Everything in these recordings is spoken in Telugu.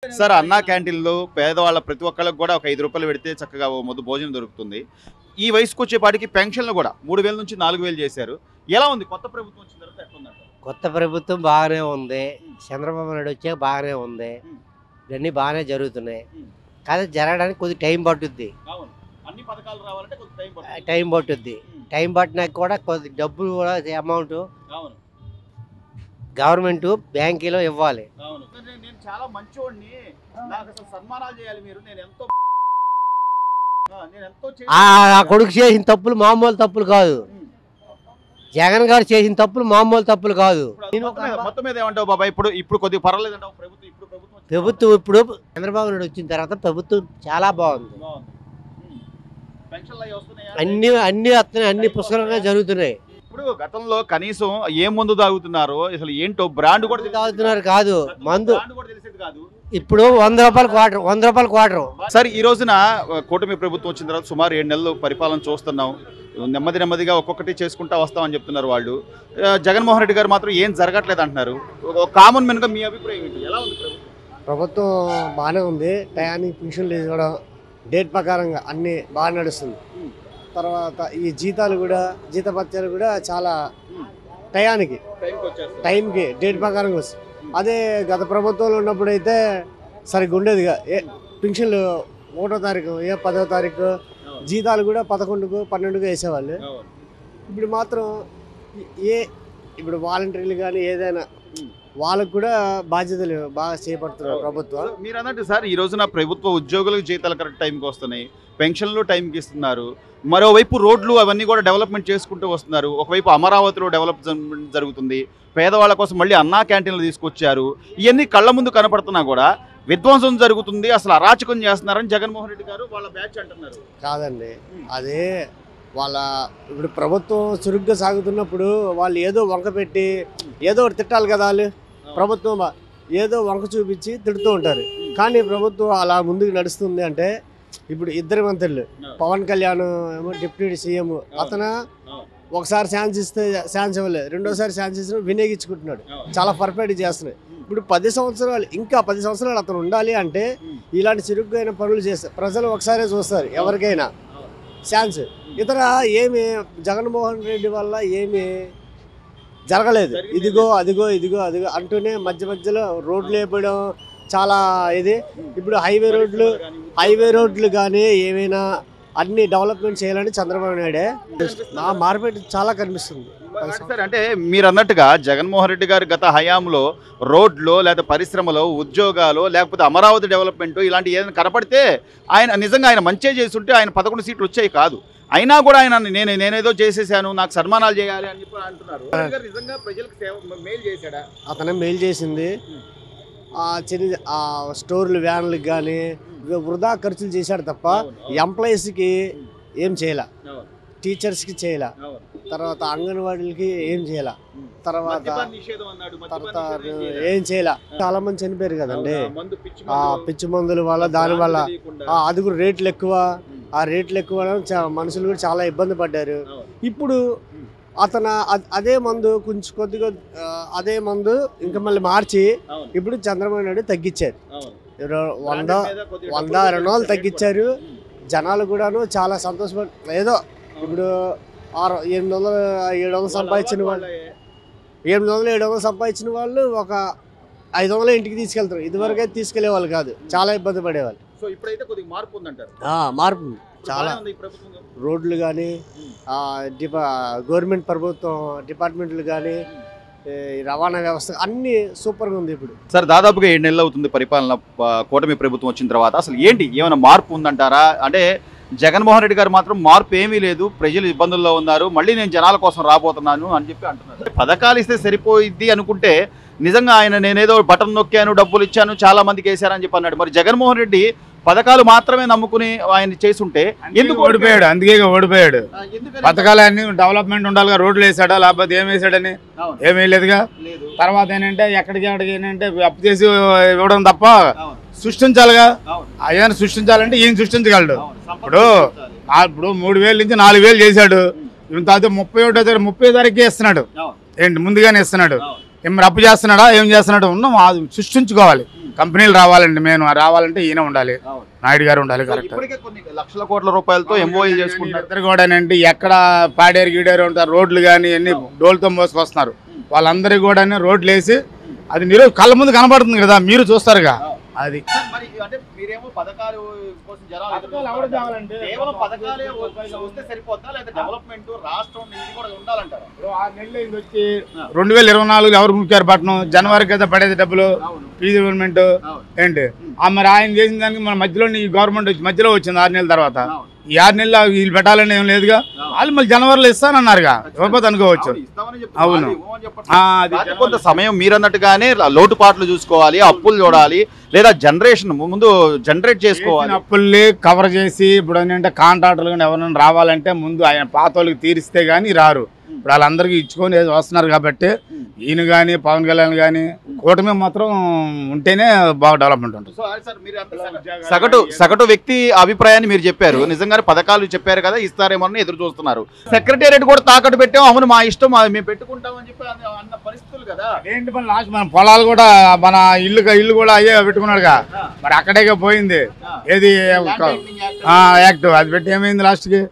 సార్ అన్నా క్యాంటీన్లో పేదవాళ్ళ ప్రతి ఒక్కళ్ళకి కూడా ఒక 5 రూపాయలు పెడితే చక్కగా ఓ ముద్ద భోజనం దొరుకుతుంది. ఈ వయసుకు వచ్చేపాటికి పెన్షన్లు కూడా 3000 నుంచి 4000 చేశారు. ఎలా ఉంది కొత్త ప్రభుత్వం వచ్చిన తర్వాత ఎట్లుందంట? కొత్త ప్రభుత్వం బాగానే ఉంది. చంద్రబాబు నాయుడు వచ్చాక బాగానే ఉంది. ఇవన్నీ బాగానే జరుగుతున్నాయి. కానీ జరగడానికి కొద్ది టైం పట్టుద్ది. అవును. అన్ని పథకాలు రావాలంటే కొంచెం టైం పడుతుంది. టైం పట్టుద్ది. టైం పట్టినాక కూడా కొద్ది డబ్బులు కూడా అమౌంట్ అవును. గవర్నమెంట్ బ్యాంకులో ఇవ్వాలి. అవును. నేను చాలా మంచివాడిని. నాకు అసలు సన్మానాలు చేయాలి మీరు. నేను ఎంతో ఆ కొడుకు చేసిన తప్పులు మామూలు తప్పులు కాదు. జగన్ గారు చేసిన తప్పులు మామూలు తప్పులు కాదు. మొత్తం మీద ఏమంటావు బాబా? ఇప్పుడు కొద్దిగా పర్వాలేదంటావు ప్రభుత్వం ఇప్పుడు చంద్రబాబు నాయుడు వచ్చిన తర్వాత ప్రభుత్వం చాలా బాగుంది. అన్ని వస్తున్నాయి. అన్ని పుష్కలంగా జరుగుతున్నాయి. ఇప్పుడు గతంలో కనీసం ఏ మందు తాగుతున్నారో అసలు ఏంటో బ్రాండ్ కూడా తాగుతున్నారు కాదు. మందు ఇప్పుడు 100 రూపాయలు క్వార్టర్, 100 రూపాయలు క్వార్టర్. సార్ ఈ రోజున కూటమి ప్రభుత్వం వచ్చిన తర్వాత సుమారు 7 నెలలు పరిపాలన చూస్తున్నాం. నెమ్మదిగా ఒక్కొక్కటి చేసుకుంటా వస్తామని చెప్తున్నారు వాళ్ళు. జగన్మోహన్ రెడ్డి గారు మాత్రం ఏం జరగట్లేదు అంటున్నారు. కామన్ మెన్గా మీ అభిప్రాయం ఏంటి? ఎలా ఉంది ప్రభుత్వం? బాగానే ఉంది. టయానికి పెన్షన్లు ఇవ్వడం, డేట్ ప్రకారంగా అన్ని బాగా నడుస్తుంది. తర్వాత ఈ జీతభత్యాలు కూడా చాలా టైంకి డేట్ ప్రకారంగా వస్తుంది. అదే గత ప్రభుత్వంలో ఉన్నప్పుడు అయితే సరిగ్గా ఉండేదిగా. పెన్షన్లు 1వ తారీఖు, 10వ తారీఖు, జీతాలు కూడా 11కు 12కు వేసేవాళ్ళు. ఇప్పుడు మాత్రం ఇప్పుడు వాలంటీర్లు కానీ ఏదైనా వాళ్ళకు కూడా బాధ్యతలు బాగా చేపడుతున్నారు ప్రభుత్వం. మీరు అన్నట్టు సార్ ఈ రోజున ప్రభుత్వ ఉద్యోగులకు జీతాలు కరెక్ట్ టైంకి వస్తున్నాయి, పెన్షన్లు టైంకి ఇస్తున్నారు. మరోవైపు రోడ్లు అవన్నీ కూడా డెవలప్మెంట్ చేసుకుంటూ వస్తున్నారు. ఒకవైపు అమరావతిలో డెవలప్మెంట్ జరుగుతుంది. పేదవాళ్ళ కోసం మళ్ళీ అన్నా క్యాంటీన్లు తీసుకొచ్చారు. ఇవన్నీ కళ్ళ ముందు కనపడుతున్నా కూడా విధ్వంసం జరుగుతుంది, అసలు అరాచకం చేస్తున్నారని జగన్మోహన్ రెడ్డి గారు వాళ్ళ బ్యాచ్ అంటున్నారు. కాదండి, అదే ఇప్పుడు ప్రభుత్వం చురుగ్గా సాగుతున్నప్పుడు వాళ్ళు ఏదో వంక పెట్టి ఏదో ఒకటి తిట్టాలి కదా. వాళ్ళు ప్రభుత్వం ఏదో వంక చూపించి తిడుతూ ఉంటారు. కానీ ప్రభుత్వం అలా ముందుకు నడుస్తుంది అంటే ఇప్పుడు 2 మంత్రులు, పవన్ కళ్యాణ్ ఏమో డిప్యూటీ సీఎం, అతను ఒకసారి ఛాన్స్ ఇస్తే ఛాన్స్ ఇవ్వలేదు, రెండోసారి ఛాన్స్ ఇస్తే వినియోగించుకుంటున్నాడు. చాలా పర్ఫెక్ట్ చేస్తున్నాయి. ఇప్పుడు 10 సంవత్సరాలు ఇంకా 10 సంవత్సరాలు అతను ఉండాలి అంటే ఇలాంటి చురుగ్గా పనులు చేస్తారు. ప్రజలు ఒకసారే చూస్తారు ఎవరికైనా ఛాన్స్. ఏమి జగన్మోహన్ రెడ్డి వల్ల ఏమి జరగలేదు. ఇదిగో అంటూనే మధ్యలో రోడ్లు వేయడం చాలా ఇది. ఇప్పుడు హైవే రోడ్లు కానీ ఏమైనా అన్ని డెవలప్మెంట్ చేయాలని చంద్రబాబు నాయుడే. మార్కెట్ చాలా కనిపిస్తుంది. అంటే మీరు అన్నట్టుగా జగన్మోహన్ రెడ్డి గారు గత హయాంలో రోడ్లో లేదా పరిశ్రమలో ఉద్యోగాలు లేకపోతే అమరావతి డెవలప్మెంట్ ఇలాంటి ఏదైనా కనపడితే నిజంగా ఆయన మంచిగా చేస్తుంటే ఆయన 11 సీట్లు వచ్చాయి కాదు. అయినా కూడా ఆయన నేనేదో చేసేసాను, నాకు సన్మానాలు చేయాలి అని చెప్పి అంటున్నారు. నిజంగా ప్రజలకు మేలు చేశాడా? అతనే మేలు చేసింది. స్టోర్లు వ్యాన్లకు కానీ వృధా ఖర్చులు చేశాడు తప్ప ఎంప్లాయీస్కి ఏం చేయాల, టీచర్స్కి చేయాల, తర్వాత అంగన్వాడీలకి ఏం చేయాల, తర్వాత ఏం చేయాల. చాలా మంది చనిపోయారు కదండి పిచ్చి మందుల వల్ల. దానివల్ల అది కూడా రేట్లు ఎక్కువ. ఆ రేట్లు ఎక్కువ మనుషులు కూడా చాలా ఇబ్బంది పడ్డారు. ఇప్పుడు అతను అదే మందు కొంచెం కొద్దిగా అదే మందు ఇంకా మళ్ళీ మార్చి ఇప్పుడు చంద్రబాబు నాయుడు తగ్గించారు. 100-200 తగ్గించారు. జనాలు కూడాను చాలా సంతోషపడి ఏదో ఇప్పుడు 700-700 సంపాదించిన వాళ్ళు 700-700 సంపాదించిన వాళ్ళు ఒక 500 ఇంటికి తీసుకెళ్తారు. ఇదివరకైతే తీసుకెళ్లే వాళ్ళు కాదు, చాలా ఇబ్బంది పడేవాళ్ళు. మార్పు చాలా. రోడ్లు కానీ గవర్నమెంట్ ప్రభుత్వం డిపార్ట్మెంట్లు కానీ రవాణా వ్యవస్థ అన్ని సూపర్గా ఉంది ఇప్పుడు. సార్ దాదాపుగా 7 నెలలు అవుతుంది పరిపాలన కూటమి ప్రభుత్వం వచ్చిన తర్వాత. అసలు ఏమైనా మార్పు ఉందంటారా? అంటే జగన్మోహన్ రెడ్డి గారు మాత్రం మార్పు ఏమీ లేదు, ప్రజలు ఇబ్బందుల్లో ఉన్నారు, మళ్ళీ నేను జనాల కోసం రాబోతున్నాను అని చెప్పి అంటున్నారు. పథకాలు ఇస్తే సరిపోయిద్ది అనుకుంటే నిజంగా ఆయన నేనేదో బటన్ నొక్కాను, డబ్బులు ఇచ్చాను, చాలా మందికి వేశారని చెప్పి అన్నాడు. మరి జగన్మోహన్ రెడ్డి పథకాలు మాత్రమే నమ్ముకుని ఆయన చేస్తుంటే ఎందుకు ఓడిపోయాడు? అందుకే ఓడిపోయాడు. పథకాలు అన్ని డెవలప్మెంట్ ఉండాలిగా. రోడ్లు వేసాడా లేకపోతే ఏం వేసాడని ఏమీ లేదుగా. తర్వాత ఏంటంటే ఎక్కడికి ఏంటంటే అప్పు చేసి ఇవ్వడం తప్ప సృష్టించాలిగా. ఆయన సృష్టించాలంటే ఈయన సృష్టించగలడు. ఇప్పుడు 3000 నుంచి 4000 చేశాడు. తర్వాత 31 తారీఖు 30 తారీఖుకే ఇస్తున్నాడు. ఏంటి ముందుగానే ఇస్తున్నాడు. ఏం రప్పు చేస్తున్నాడా ఏం చేస్తున్నాడు ఉన్నాం సృష్టించుకోవాలి. కంపెనీలు రావాలండి, మేము రావాలంటే ఈయన ఉండాలి, నాయుడు గారు ఉండాలి. కరెక్ట్. ఇప్పటికే కొన్ని లక్షల కోట్ల రూపాయలతో ఎంఓఏ చేసుకుంటారు. ఇద్దరు కూడా ఏంటి ఎక్కడ పాడేరు గీడేరు ఉంటారు, రోడ్లు కానీ అన్ని డోల్తో మోసుకొస్తున్నారు. వాళ్ళందరికీ కూడా రోడ్లు వేసి అది మీరు కళ్ళ ముందు కనబడుతుంది కదా, మీరు చూస్తారుగా. అది మరి అంటే మీరేమో పథకాలు కోసం కేవలం పథకాలే వస్తే సరిపోద్దా, లేదా డెవలప్మెంట్ రాష్ట్రం ఇది కూడా ఉండాలంటారా? 6 నెలలు ఇది వచ్చి 2024 ఎవరు ముఖ్యారు పట్టణం, జనవరికి కదా పడేది డబ్బులు ఫీజు గవర్నమెంట్ ఏంటి. మరి ఆయన చేసిన దానికి మన మధ్యలో ఈ గవర్నమెంట్ వచ్చి మధ్యలో వచ్చింది 6 నెలల తర్వాత. ఈ 6 నెలలు వీళ్ళు పెట్టాలని ఏం లేదుగా, వాళ్ళు మళ్ళీ జనవరిలో ఇస్తానన్నారుగా, ఇవ్వకపోతే అనుకోవచ్చు. అవును, కొంత సమయం మీరు అన్నట్టుగానే లోటుపాట్లు చూసుకోవాలి, అప్పులు చూడాలి, లేదా జనరేషన్ ముందు జనరేట్ చేసుకోవాలి. అప్పుల్ని కవర్ చేసి ఇప్పుడు ఏంటంటే కాంట్రాక్టర్లు కానీ ఎవరైనా రావాలంటే ముందు ఆయన పాత వాళ్ళకి తీరిస్తే గానీ రారు. ఇప్పుడు వాళ్ళందరికీ ఇచ్చుకొని వస్తున్నారు కాబట్టి ఈయన కానీ పవన్ కళ్యాణ్ కానీ కూటమి మాత్రం ఉంటేనే బాగా డెవలప్మెంట్ ఉంటుంది. సగటు వ్యక్తి అభిప్రాయాన్ని మీరు చెప్పారు, నిజంగానే పథకాలు చెప్పారు కదా, ఇస్తారేమో ఎదురు చూస్తున్నారు. సెక్రటేరియట్ కూడా తాకట్టు పెట్టాం, అవును మా ఇష్టం మేము పెట్టుకుంటామని చెప్పి అన్న పరిస్థితులు కదా. ఏంటి మన లాస్ట్ మన పొలాలు కూడా మన ఇల్లు కూడా అయ్యే పెట్టుకున్నాడుగా, మరి అక్కడే పోయింది. ఏది యాక్ట్ అది పెట్టి ఏమైంది లాస్ట్కి?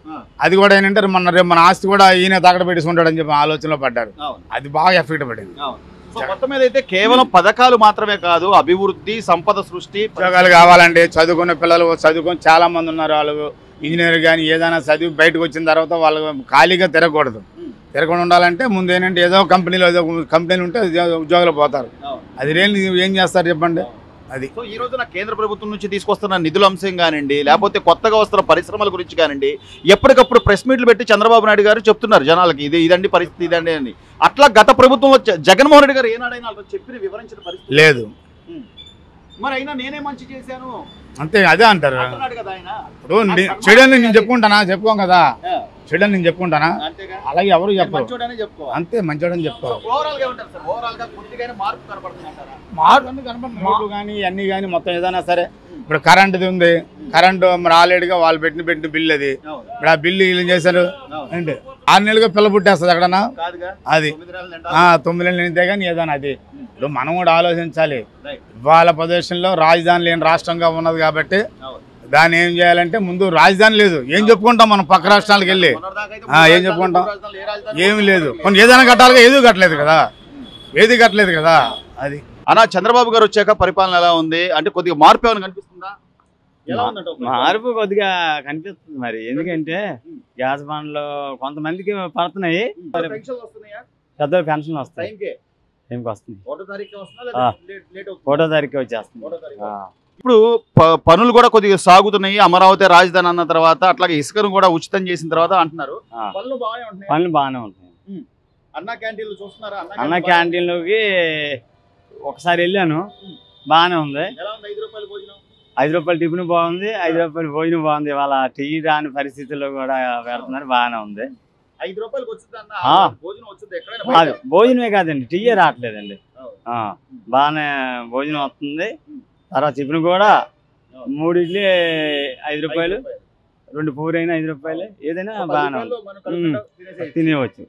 అది కూడా ఏంటంటే మన ఆస్తి కూడా ఈయన తాకట్టు పెట్టేసుకుంటాడని చెప్పి ఆలోచనలో పడ్డారు. అది బాగా ఎఫెక్ట్ పడింది. మొత్తం మీద అయితే కేవలం పథకాలు మాత్రమే కాదు, అభివృద్ధి, సంపద సృష్టి, ఉద్యోగాలు కావాలండి. చదువుకున్న పిల్లలు చదువుకొని చాలా మంది ఉన్నారు. వాళ్ళు ఇంజనీర్ కానీ ఏదైనా చదివి బయటకు వచ్చిన తర్వాత వాళ్ళు ఖాళీగా తిరగకూడదు. తిరగకుండా ఉండాలంటే ముందు ఏంటంటే ఏదో కంపెనీలు ఉంటే ఉద్యోగాలు పోతారు. అది ఏం చేస్తారు చెప్పండి. అది ఈ రోజున కేంద్ర ప్రభుత్వం నుంచి తీసుకొస్తున్న నిధుల అంశం కానివ్వండి, లేకపోతే కొత్తగా వస్తున్న పరిశ్రమల గురించి కానివ్వండి, ఎప్పటికప్పుడు ప్రెస్ మీట్లు పెట్టి చంద్రబాబు నాయుడు గారు చెప్తున్నారు జనాలకి ఇదండి పరిస్థితి, ఇదండి అని. అట్లా గత ప్రభుత్వంలో జగన్మోహన్ రెడ్డి గారు ఏనాడైనా చెప్పిన వివరించిన పరిస్థితి లేదు. మరి అయినా నేనే మంచి చేశాను అంతే, అదే అంటారు. కదా ఆయన. ఇప్పుడు చెడని నేను చెప్పుకోం కదా, చెడని నేను చెప్పుకుంటానా, అలాగే ఎవరు చెప్పరు. అంతే, మంచోడని చెప్పుకోవాలి. మార్పు కానీ అన్ని కానీ మొత్తం ఏదైనా సరే. ఇప్పుడు కరెంటుది ఉంది, కరెంటు మరి ఆల్రెడీగా వాళ్ళు పెట్టిన బిల్లు అది. ఇప్పుడు ఆ బిల్లు వీళ్ళు చేశారు అంటే 6 నెలలుగా పిల్ల పుట్టేస్తుంది ఎక్కడన్నా. అది 9 నెలలు నింతే కానీ ఏదైనా అది. ఇప్పుడు మనం కూడా ఆలోచించాలి. ఇవాళ ప్రదేశంలో రాజధాని లేని రాష్ట్రంగా ఉన్నది కాబట్టి దాన్ని ఏం చేయాలంటే ముందు రాజధాని లేదు, ఏం చెప్పుకుంటాం మనం పక్క రాష్ట్రాలకు వెళ్ళి? ఏం చెప్పుకుంటాం? ఏమి లేదు. కొన్ని ఏదైనా కట్టాలిగా, ఏది కట్టలేదు కదా. అది అన్న, చంద్రబాబు గారు వచ్చాక పరిపాలన ఎలా ఉంది అంటే కొద్దిగా మార్పు ఏమైనా కనిపిస్తుందా? మార్పు కొద్దిగా కనిపిస్తుంది మరి, ఎందుకంటే గ్యాస్ బండ్లు కొంతమందికి పడుతున్నాయి, పెద్ద పెన్షన్ వస్తాయి, టైంకి వస్తుంది, 1వ తారీఖు వచ్చేస్తుంది. ఇప్పుడు పనులు కూడా కొద్దిగా సాగుతున్నాయి, అమరావతి రాజధాని అన్న తర్వాత, అట్లాగే ఇసుకను కూడా ఉచితం చేసిన తర్వాత అంటున్నారు. పనులు బాగానే ఉంటాయి. అన్న క్యాంటీన్లోకి ఒకసారి వెళ్ళాను, బాగానే ఉంది. 5 రూపాయలు టిఫిన్ బాగుంది, 5 రూపాయలు భోజనం బాగుంది. ఇవాళ టీ రాని పరిస్థితుల్లో కూడా పెడుతున్నారు, బాగానే ఉంది. 5 రూపాయలకి భోజనమే కాదండి, టీయే రావట్లేదండి. బాగానే భోజనం వస్తుంది. తర్వాత టిఫిన్ కూడా 3 ఇడ్లీ 5 రూపాయలు, 2 పూరి అయినా 5 రూపాయలు, ఏదైనా బాగానే తినేవచ్చు.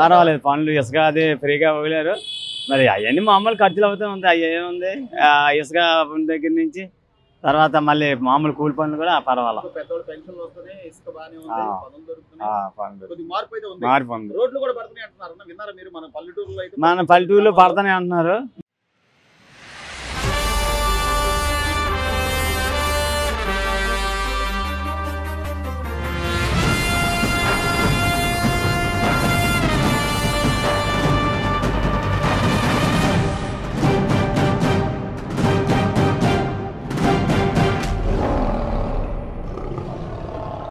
పర్వాలేదు. పనులు ఇసుక అది ఫ్రీగా వదిలేరు. మరి అవన్నీ మామూలు ఖర్చులు అవుతూ ఉంటాయి. అవి ఏముంది, ఇసుక దగ్గర నుంచి తర్వాత మళ్ళీ మామూలు కూలి పనులు కూడా పర్వాలేదు. మార్పు ఉంది. మన పల్లెటూరులో పడతానే అంటున్నారు.